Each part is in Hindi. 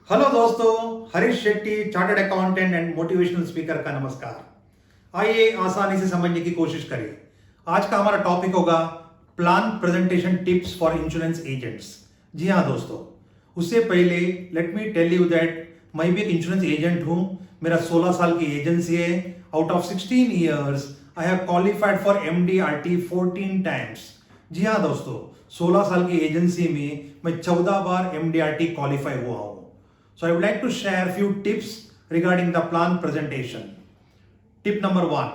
हेलो दोस्तों, Harish Shetty chartered accountant and motivational speaker का नमस्कार। आइए आसानी से समझने की कोशिश करें। आज का हमारा टॉपिक होगा plan presentation tips for insurance agents. जी हाँ दोस्तों, उससे पहले let me tell you that मैं भी एक इंश्योरेंस एजेंट हूँ। मेरा 16 साल की एजेंसी है। Out of 16 years I have qualified for MDRT 14 times. जी हाँ दोस्तों, 16 साल की एजेंसी में मैं 14 बार MDRT क्वालिफाई हुआ हूँ। So I would like to share few tips regarding the plan presentation. Tip number 1,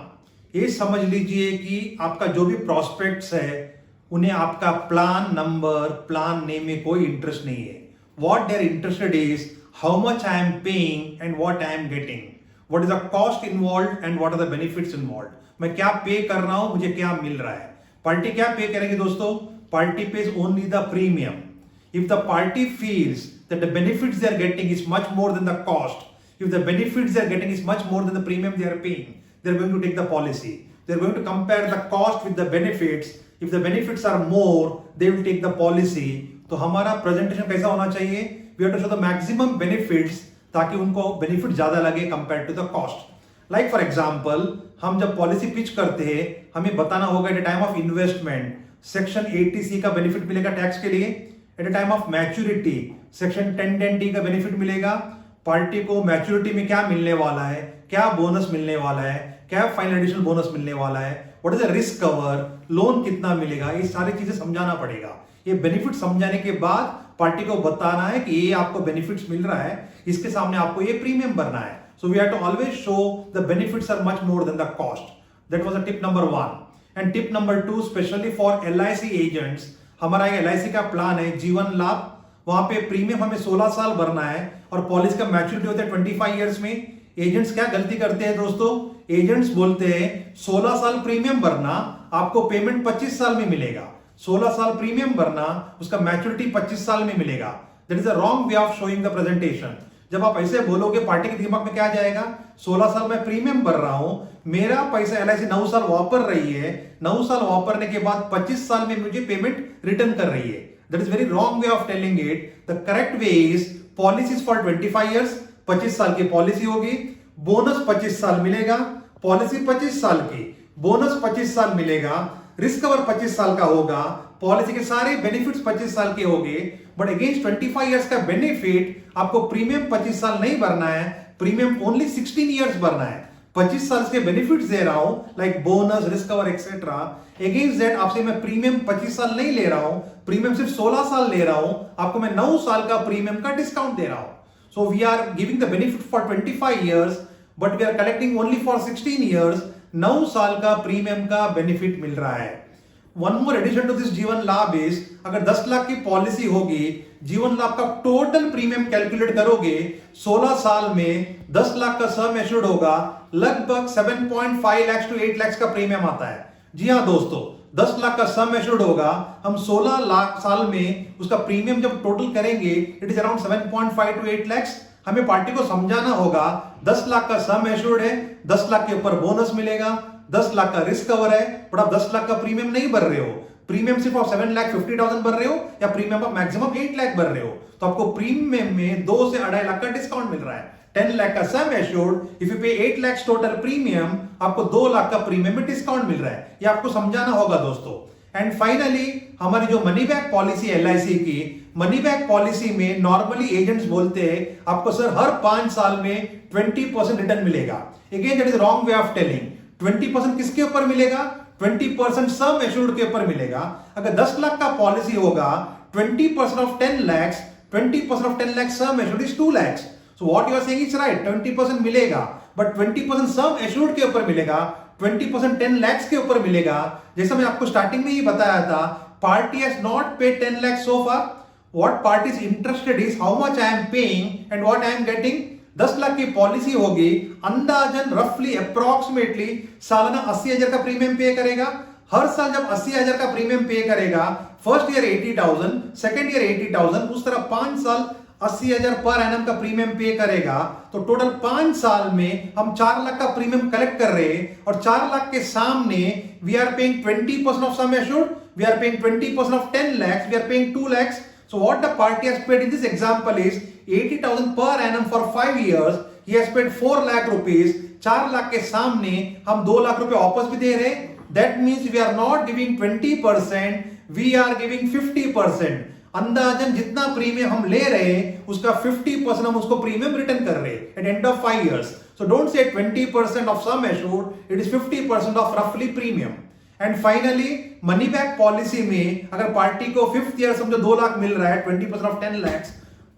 ये समझ लीजिए कि आपका जो भी प्रॉस्पेक्ट्स है उन्हें आपका प्लान नंबर, प्लान नेम में कोई इंटरेस्ट नहीं है। What they are interested is how much I am paying and what I am getting. What is the cost involved and what are the benefits involved. मैं क्या पे कर रहा हूं, मुझे क्या मिल रहा है। पार्टी क्या पे करेगी दोस्तों? Party pays only the premium. If the party feels that the benefits they are getting is much more than the cost, if the benefits they are getting is much more than the premium they are paying, they are going to take the policy. They are going to compare the cost with the benefits. If the benefits are more, they will take the policy. तो हमारा प्रेजेंटेशन कैसा होना चाहिए? We have to show the maximum benefits ताकि उनको बेनिफिट ज्यादा लगे compare to the cost. Like for example, हम जब पॉलिसी पिच करते हैं हमें बताना होगा at time of investment section 80C का बेनिफिट मिलेगा टैक्स के लिए। At a time of maturity section 1010D का बेनिफिट मिलेगा। पार्टी को मैच्योरिटी में क्या मिलने वाला है, क्या बोनस मिलने वाला है, क्या फाइनल एडिशनल बोनस मिलने वाला है, what is the risk cover, loan कितना मिलेगा, ये सारी चीजें समझाना पड़ेगा। ये बेनिफिट समझाने के बाद पार्टी को बताना है कि ये आपको बेनिफिट्स मिल रहा है, इसके सामने आपको ये प्रीमियम भरना है। So we have to always show the benefits are much more than the cost. That was the tip number 1। And tip number 2 specially for LIC agents, हमारा एक LIC का प्लान है जीवन लाभ। वहां पे प्रीमियम हमें 16 साल भरना है और पॉलिसी का मैच्योरिटी होता है 25 इयर्स में। एजेंट्स क्या गलती करते हैं दोस्तों? एजेंट्स बोलते हैं 16 साल प्रीमियम भरना, आपको पेमेंट 25 साल में मिलेगा। 16 साल प्रीमियम भरना, उसका मैच्योरिटी 25 साल में मिलेगा। That is a wrong way of showing the presentation. जब आप ऐसे बोलोगे पार्टी के दिमाग में क्या जाएगा? 16 साल में प्रीमियम भर रहा हूं, मेरा पैसा LIC 9 साल वापर रही है, 9 साल वापरने के बाद 25 साल में मुझे पेमेंट रिटर्न कर रही है। That is very wrong way of telling it. The correct way is policies for 25 years, 25 साल की पॉलिसी होगी, बोनस 25 साल मिलेगा, पॉलिसी 25 साल की, बोनस 25 साल मिलेगा, रिस्क कवर 25 साल का होगा, पॉलिसी के सारे बेनिफिट्स 25 साल के होंगे। बट अगेंस्ट 25 इयर्स का बेनिफिट आपको प्रीमियम 25 साल नहीं भरना है, प्रीमियम ओनली 16 इयर्स भरना है। 25 साल के बेनिफिट्स दे रहा हूं like bonus, risk cover etcetera. Against that आपसे मैं प्रीमियम 25 साल नहीं ले रहा हूं, प्रीमियम सिर्फ 16 साल ले रहा हूं, आपको मैं 9 साल का प्रीमियम का डिस्काउंट दे रहा हूं। So we are giving the benefit for 25 years but we are collecting only for 16 years. 9 साल का प्रीमियम का बेनिफिट मिल रहा है। One more addition to this Jeevan Labh is, अगर 10 लाख की पॉलिसी होगी, जीवन लाभ का टोटल प्रीमियम कैलकुलेट करोगे 16 साल में 10 लाख का सम एश्योर्ड होगा, लगभग 7.5 लाख टू 8 लाख का प्रीमियम आता है। जी हाँ दोस्तों, 10 लाख का सम एश्योर्ड होगा, हम 16 लाख साल में उसका प्रीमियम जब टोटल करेंगे it is around 7.5 to 8 lakh. हमें पार्टी को समझाना होगा 10 लाख का सम एश्योर्ड है, 10 लाख के ऊपर बोनस मिलेगा, 10 लाख का रिस्क कवर है, बट आप 10 लाख का प्रीमियम नहीं भर रहे हो, प्रीमियम सिर्फ आप 7,50,000 भर रहे हो या प्रीमियम आप मैक्सिमम 8 लाख भर रहे हो, तो आपको प्रीमियम में 2 से 2.5 लाख का डिस्काउंट मिल रहा है। 10 लाख का सम एश्योर्ड, इफ यू पे 8 लाख टोटल प्रीमियम, आपको 2 लाख का प्रीमियम में डिस्काउंट मिल रहा है। ये आपको समझाना होगा दोस्तों। एंड फाइनली हमारी जो मनी बैक पॉलिसी LIC की, मनी बैक पॉलिसी में नॉर्मली एजेंट्स बोलते हैं आपको सर हर 5 साल में 20% रिटर्न मिलेगा। Again that is wrong way of telling. 20% किसके ऊपर मिलेगा? 20% सम एश्योर्ड के ऊपर मिलेगा। अगर 10 लाख का पॉलिसी होगा, 20% of 10 lakhs, 20% of 10 lakhs sum assured is 2 lakhs। So what you are saying is right, 20% मिलेगा, but 20% सम एश्योर्ड के ऊपर मिलेगा, 20% 10 lakhs के ऊपर मिलेगा। जैसा मैं आपको स्टार्टिंग में ही बताया था, party has not paid 10 lakhs so far. What party is interested is how much I am paying and what I am getting. 10 lakh की पॉलिसी होगी, अंदाजन रफली अप्रोक्सीमेटली सालाना 80,000 का प्रीमियम पे करेगा। हर साल जब 80,000 का प्रीमियम पे करेगा, फर्स्ट ईयर 80,000, सेकेंड ईयर 80,000, उस तरह 5 साल 80,000 पर एनम का प्रीमियम पे करेगा, तो टोटल 5 साल में हम 4 लाख का प्रीमियम कलेक्ट कर रहे हैं और 4 लाख के सामने we are paying 20% of sum assured, we are paying 20% of 10 lakhs, we are paying 2 lakhs। So what the party has paid in this example is 80,000 per annum for 5 years. He has paid 4 lakh rupees. 4 lakh के सामने हम 2 लाख रुपए वापस भी दे रहे हैं. That means we are not giving 20%, we are giving 50%. अंदाजन जितना प्रीमियम हम ले रहे हैं उसका 50% हम उसको प्रीमियम रिटर्न कर रहे हैं at end of 5 years. So don't say 20% of sum assured, it is 50% of roughly premium. And finally money back policy में अगर पार्टी को 5th ईयर समझो 2 लाख मिल रहा है 20% ऑफ 10 लाख,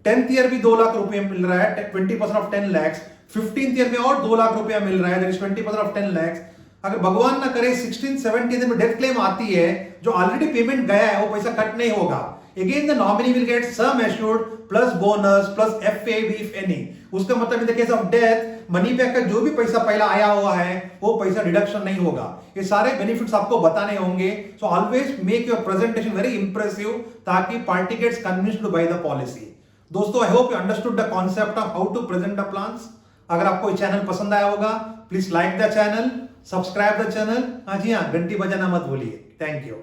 10th ईयर भी 2 लाख रुपए मिल रहा है 20% ऑफ 10 लाख, 15th ईयर में और 2 लाख रुपया मिल रहा है दैट इज 20% ऑफ 10 लाख. अगर भगवान ना करे 16th 17th में डेथ क्लेम आती है जो ऑलरेडी पेमेंट गया है वो पैसा कट नहीं होगा. Again the nominee will get sum assured plus bonus plus FAB if any. उसका मतलब in the case of death money back का जो भी पैसा पहला आया हुआ है वो पैसा डिडक्शन नहीं होगा. ये सारे बेनिफिट्स आपको बताने होंगे. So always make your presentation very impressive ताकि party gets convinced to buy the policy. दोस्तों I hope you understood the concept of how to present the plans. अगर आपको ये चैनल पसंद आया होगा please like the channel, subscribe the channel. हाँ जी हाँ, घंटी बजाना मत भूलिए. Thank you.